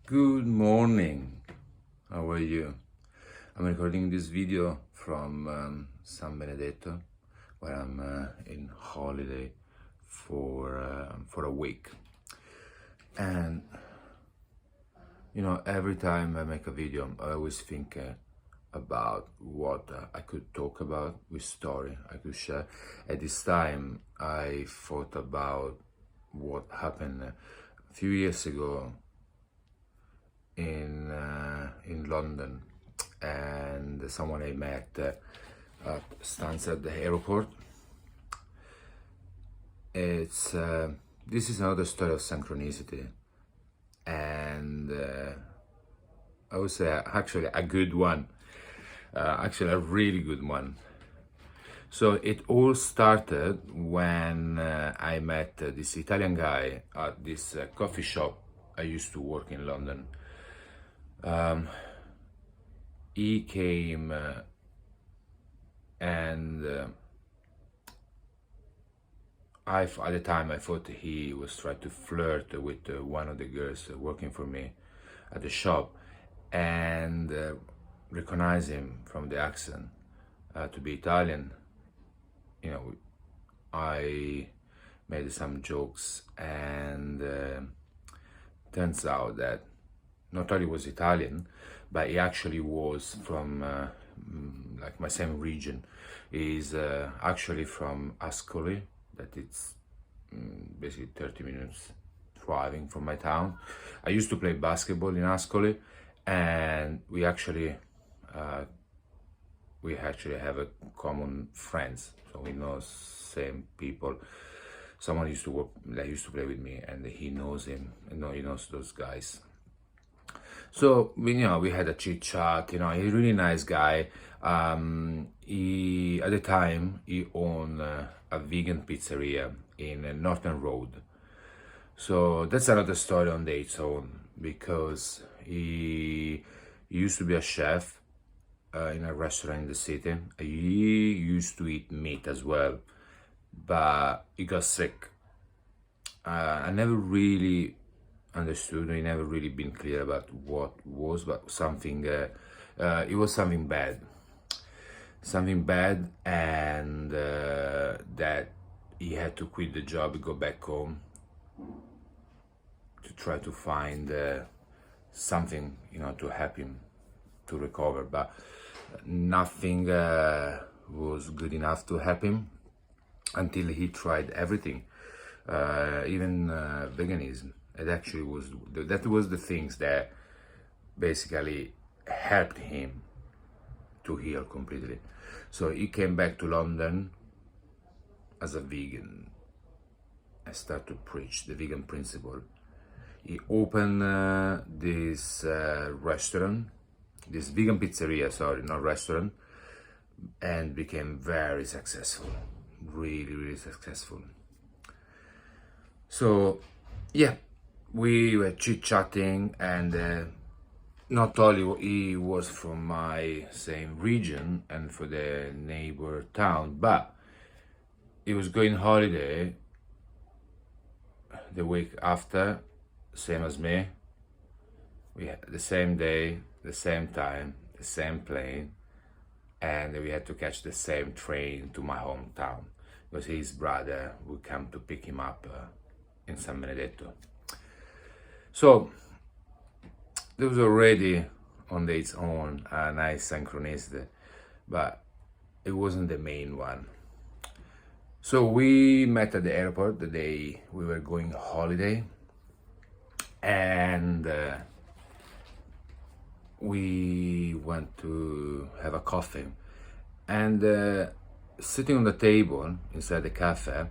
Good morning. How are you? I'm recording this video from San Benedetto, where I'm in holiday for a week. And every time I make a video, I always think about what I could talk about, with story I could share. At this time, I thought about what happened a few years ago in London, and someone I met stands at the airport. It's this is another story of synchronicity, and I would say actually a good one, actually a really good one. So it all started when I met this Italian guy at this coffee shop I used to work in London. He came and at the time I thought he was trying to flirt with one of the girls working for me at the shop, and recognize him from the accent to be Italian. I made some jokes, and turns out that not only was Italian, but he actually was from like my same region. He's actually from Ascoli, that it's basically 30 minutes driving from my town. I used to play basketball in Ascoli, and we actually have a common friends, so we know same people. Someone used to work that used to play with me, and he knows him, he knows those guys. So we had a chit chat. He's a really nice guy. He at the time he owned a vegan pizzeria in Northern Road. So that's another story on its own, because he used to be a chef in a restaurant in the city. He used to eat meat as well, but he got sick. I never really understood. He never really been clear about what was, but something. It was something bad, and that he had to quit the job, go back home to try to find something, to help him to recover. But nothing was good enough to help him until he tried everything, even veganism. It actually was the things that basically helped him to heal completely. So he came back to London as a vegan. I started to preach the vegan principle. He opened this restaurant, this vegan pizzeria, sorry, not restaurant, and became very successful, really, really successful. So, yeah, we were chit-chatting, and not only he was from my same region and for the neighbor town, but he was going holiday the week after, same as me. We had the same day, the same time, the same plane, and we had to catch the same train to my hometown, because his brother would come to pick him up in San Benedetto. So there was already on its own a nice synchronicity, but it wasn't the main one. So we met at the airport the day we were going holiday, and we went to have a coffee. And sitting on the table inside the cafe,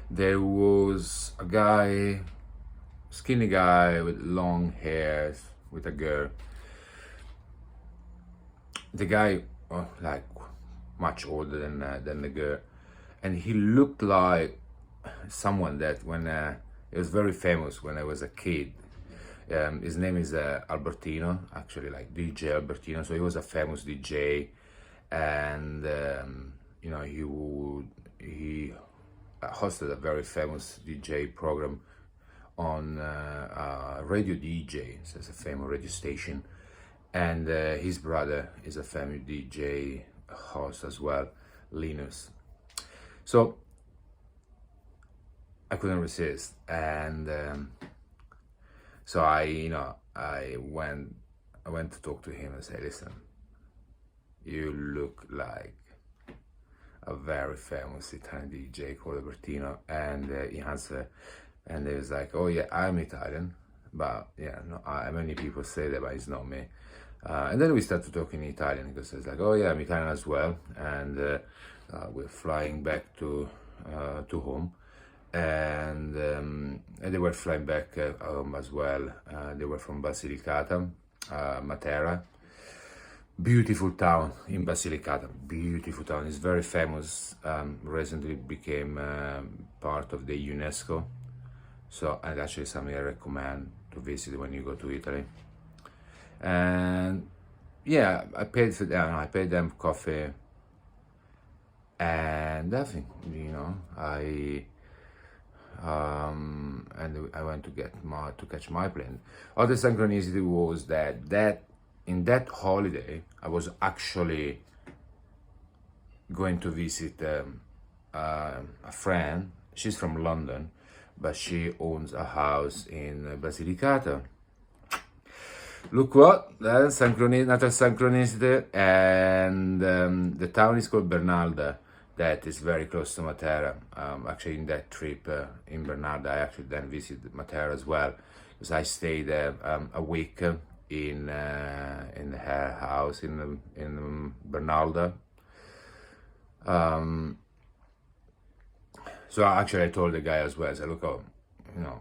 there was a guy, skinny guy with long hairs, with a girl. The guy, like much older than the girl, and he looked like someone that when he was very famous when I was a kid. His name is Albertino, actually, like DJ Albertino. So he was a famous DJ, and he hosted a very famous DJ program on a radio DJ, so it's a famous radio station, and his brother is a famous DJ host as well, Linus. So I couldn't resist, and so I went to talk to him and say, listen, you look like a very famous Italian DJ called Albertino. And he answered, and he was like, oh yeah, I'm Italian, but yeah, no, many people say that, but it's not me. And then we started talking in Italian, because I was like, oh yeah, I'm Italian as well, and we're flying back to home, and they were flying back home as well. They were from Basilicata, Matera. Beautiful town in Basilicata, beautiful town. It's very famous. Recently became part of the UNESCO. So, and actually something I recommend to visit when you go to Italy. And yeah, I paid for them. I paid them coffee, and nothing. And I went to catch my plane. Other synchronicity was that in that holiday, I was actually going to visit a friend. She's from London, but she owns a house in Basilicata. Look what, that's another synchronicity, and the town is called Bernalda. That is very close to Matera. Actually, in that trip in Bernalda, I actually then visited Matera as well, because I stayed a week in her house in Bernalda. So actually I told the guy as well, I said, look,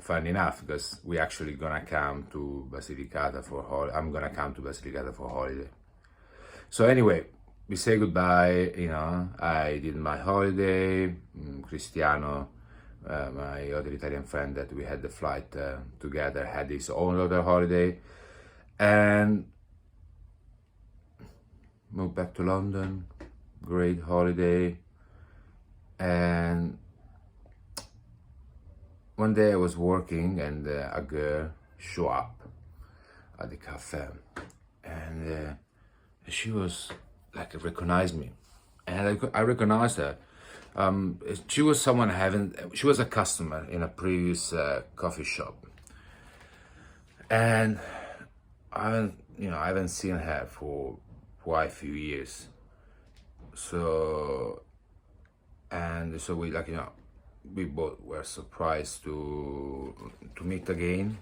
fun enough, because we actually gonna come to Basilicata for I'm gonna come to Basilicata for holiday. So anyway, we say goodbye, I did my holiday. Cristiano, my other Italian friend that we had the flight together, had his own other holiday, and moved back to London. Great holiday. And one day I was working, and a girl showed up at the cafe, and she was like, recognized me, and I recognized her. She was she was a customer in a previous coffee shop, and I haven't seen her for quite a few years. So we both were surprised to meet again.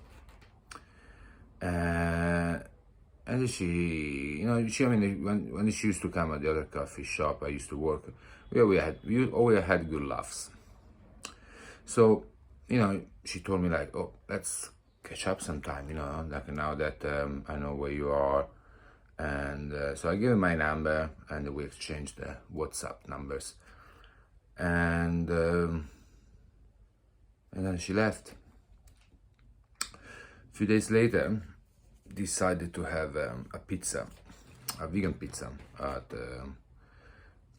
And she, when she used to come at the other coffee shop I used to work, we always had good laughs. So, she told me like, oh, let's catch up sometime, like now that I know where you are. And so I gave her my number, and we exchanged the WhatsApp numbers. And then she left. A few days later, decided to have a pizza, a vegan pizza at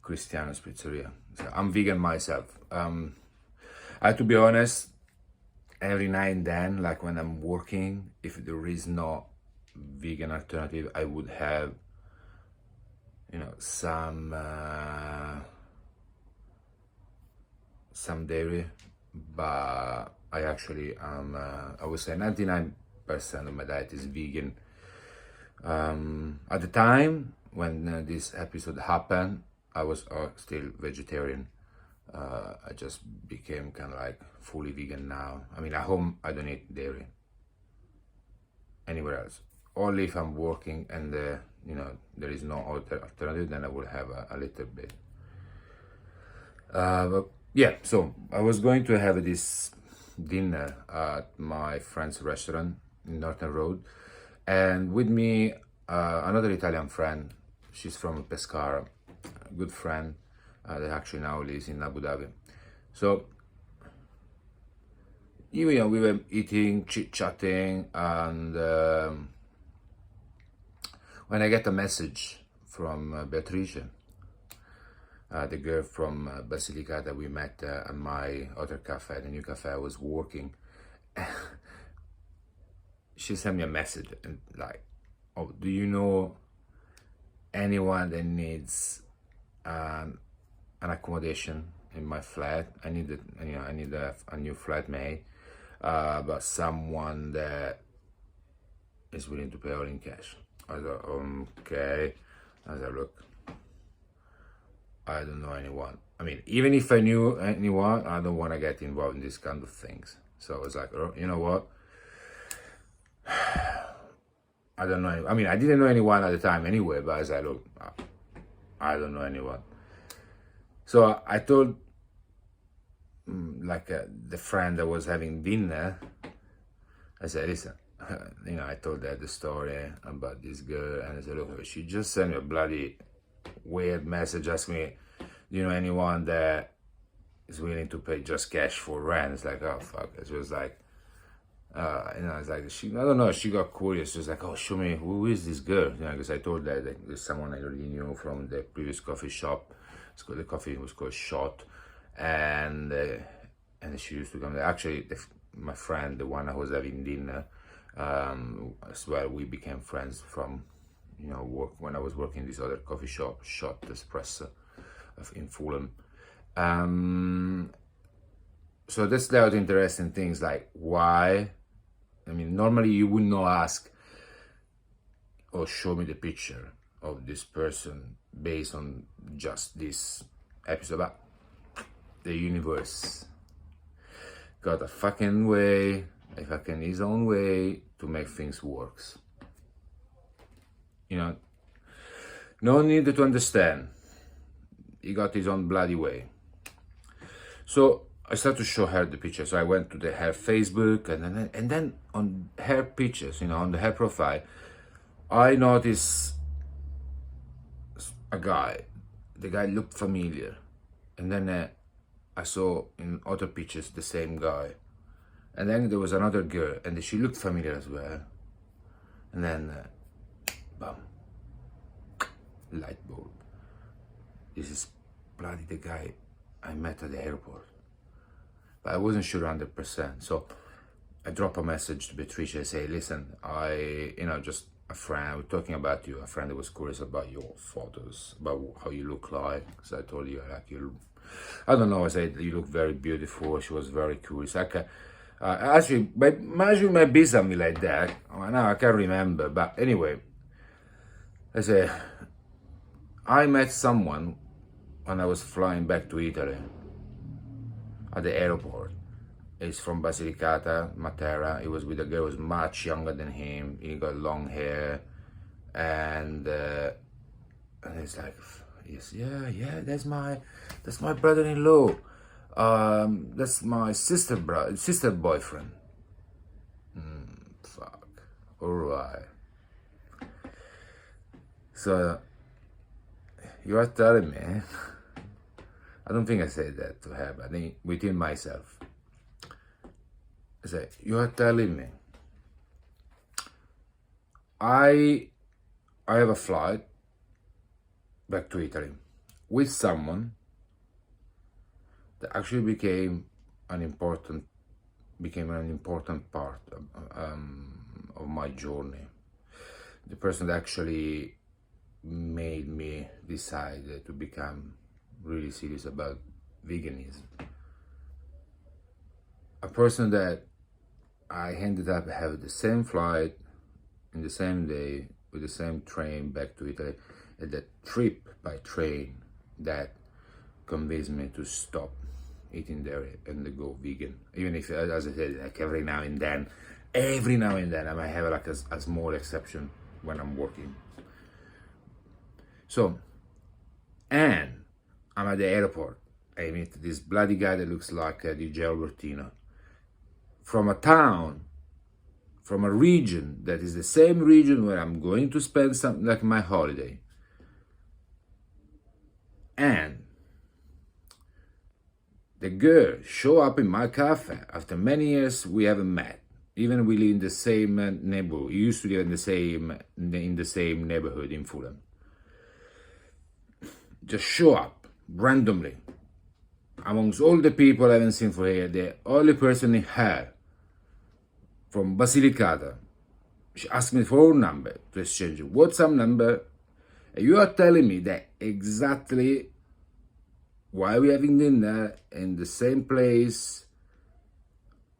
Cristiano's Pizzeria. So I'm vegan myself. I have to be honest, every now and then, like when I'm working, if there is no vegan alternative, I would have, some dairy, but I actually I would say 99% of my diet is vegan. At the time when this episode happened, I was still vegetarian. I just became kind of like fully vegan now. I mean, at home I don't eat dairy. Anywhere else, only if I'm working and there is no alternative, then I will have a little bit. But yeah, so I was going to have this dinner at my friend's restaurant in Norton Road, and with me another Italian friend. She's from Pescara, a good friend that actually now lives in Abu Dhabi. So we were eating, chit-chatting, and when I get a message from Beatrice, the girl from Basilicata we met at my other cafe, the new cafe I was working, she sent me a message and like, oh, do you know anyone that needs an accommodation in my flat? I need a new flatmate, but someone that is willing to pay all in cash. I was like, okay. I was like, look, I don't know anyone. I mean, even if I knew anyone, I don't want to get involved in these kind of things. So I was like, oh, you know what? I don't know. I mean, I didn't know anyone at the time anyway, but I was like, look, I don't know anyone. So I told the friend that was having dinner, I said, listen, I told her the story about this girl, and I said, look, she just sent me a bloody weird message, asked me, do you know anyone that is willing to pay just cash for rent? It's like, oh fuck. It was like, it's like I don't know. She got curious. She was like, "Oh, show me who is this girl?" Because I told her that there's someone I already knew from the previous coffee shop. The coffee was called Shot, and she used to come there. Actually, my friend, the one I was having dinner, as well, we became friends from, work when I was working in this other coffee shop, Shot Espresso, in Fulham. So that's the other interesting things, like why. I mean, normally you would not ask or show me the picture of this person based on just this episode, but the universe got a fucking way, his own way to make things works. No need to understand. He got his own bloody way. So I started to show her the picture. So I went to her Facebook, and then on her pictures, on her profile, I noticed a guy. The guy looked familiar, and then I saw in other pictures the same guy, and then there was another girl, and she looked familiar as well. And then, bam, light bulb. This is bloody the guy I met at the airport. But I wasn't sure 100%. So I drop a message to Beatrice. I say, listen, just a friend, we're talking about you, a friend that was curious about your photos, about how you look like. So I told you, I don't know, I said, you look very beautiful. She was very curious. Actually, might be something like that. Now I can't remember. But anyway, I say, I met someone when I was flying back to Italy at the airport. He's from Basilicata, Matera. He was with a girl who was much younger than him. He got long hair, and it's like, yes, yeah, that's my brother-in-law. That's my sister boyfriend. Fuck. All right. So you are telling me. I don't think I said that to her, but I think within myself. I said, you are telling me I have a flight back to Italy with someone that actually became an important part of my journey. The person that actually made me decide to become really serious about veganism. A person that I ended up having the same flight in the same day with the same train back to Italy, and that trip by train that convinced me to stop eating dairy and to go vegan. Even if, as I said, like every now and then I might have like a small exception when I'm working. So, and I'm at the airport. I meet this bloody guy that looks like DJ Albertino. From a town, from a region that is the same region where I'm going to spend something like my holiday. And the girl show up in my cafe after many years we haven't met. Even we live in the same neighborhood. We used to live in the same neighborhood in Fulham. Just show up randomly amongst all the people I haven't seen for here. The only person in her from Basilicata She asked me phone number to exchange a WhatsApp number. And you are telling me that exactly while we're having dinner in the same place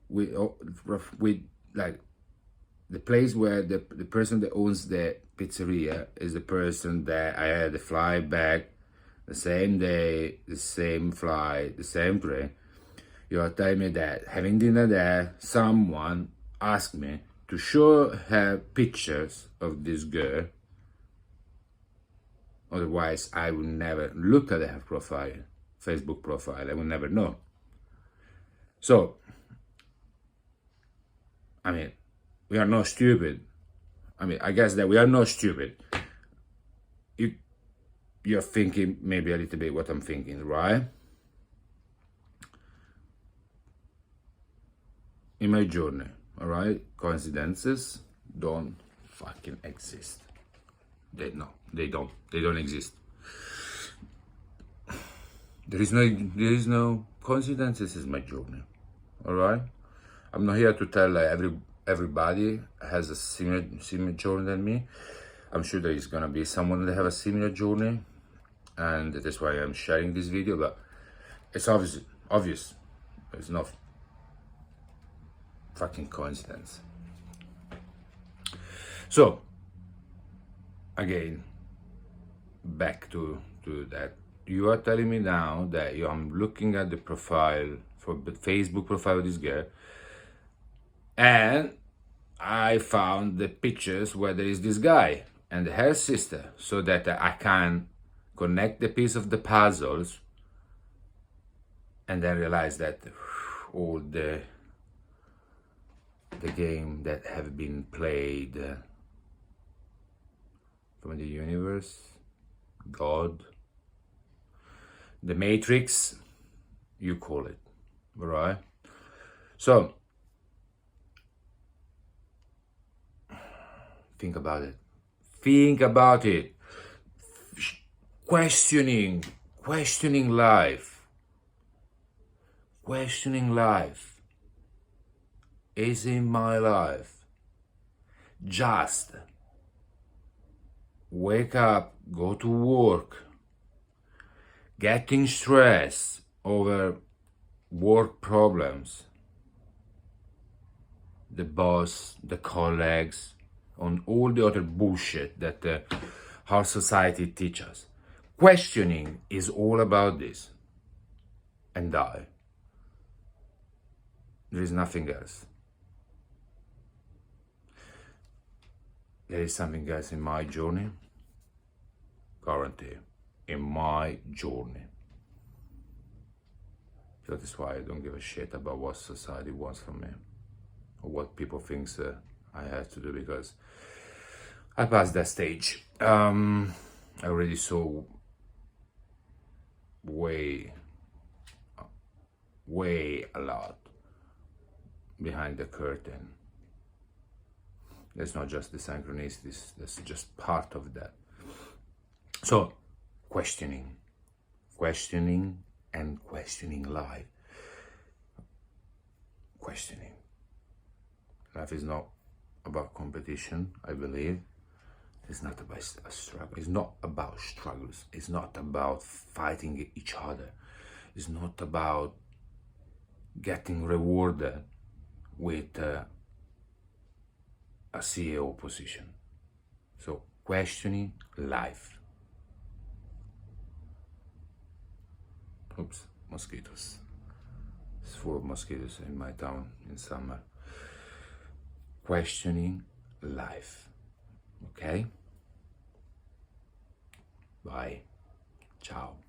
with like the place where the person that owns the pizzeria is the person that I had to fly back the same day, the same flight, the same train. You are telling me that having dinner there, someone asked me to show her pictures of this girl. Otherwise, I would never look at her profile, Facebook profile. I would never know. So, I mean, we are not stupid. I mean, I guess that we are not stupid. You're thinking maybe a little bit what I'm thinking, right? In my journey, all right, coincidences don't fucking exist. They don't exist. There is no coincidences in my journey, all right. I'm not here to tell everybody has a similar journey than me. I'm sure there is gonna be someone that have a similar journey, and that's why I'm sharing this video. But it's obvious. It's not fucking coincidence. So again, back to that. You are telling me now that I'm looking at the profile for the Facebook profile of this girl, and I found the pictures where there is this guy and her sister, so that I can connect the piece of the puzzles, and then realize that all the game that have been played from the universe, God, the Matrix, you call it, right? So think about it. Questioning life. Is in my life just wake up, go to work, getting stressed over work problems, the boss, the colleagues, on all the other bullshit that our society teaches us? Questioning is all about this. And there is nothing else. There is something else in my journey, currently, in my journey. That is why I don't give a shit about what society wants from me, or what people think I have to do, because I passed that stage. I already saw way a lot behind the curtain. That's not just the synchronicities, that's just part of that. So, questioning and questioning life. Questioning. Life is not about competition, I believe. It's not about a struggle. It's not about struggles. It's not about fighting each other. It's not about getting rewarded with a CEO position. So, questioning life. Oops, mosquitoes. It's full of mosquitoes in my town in summer. Questioning life. Okay? Bye. Ciao.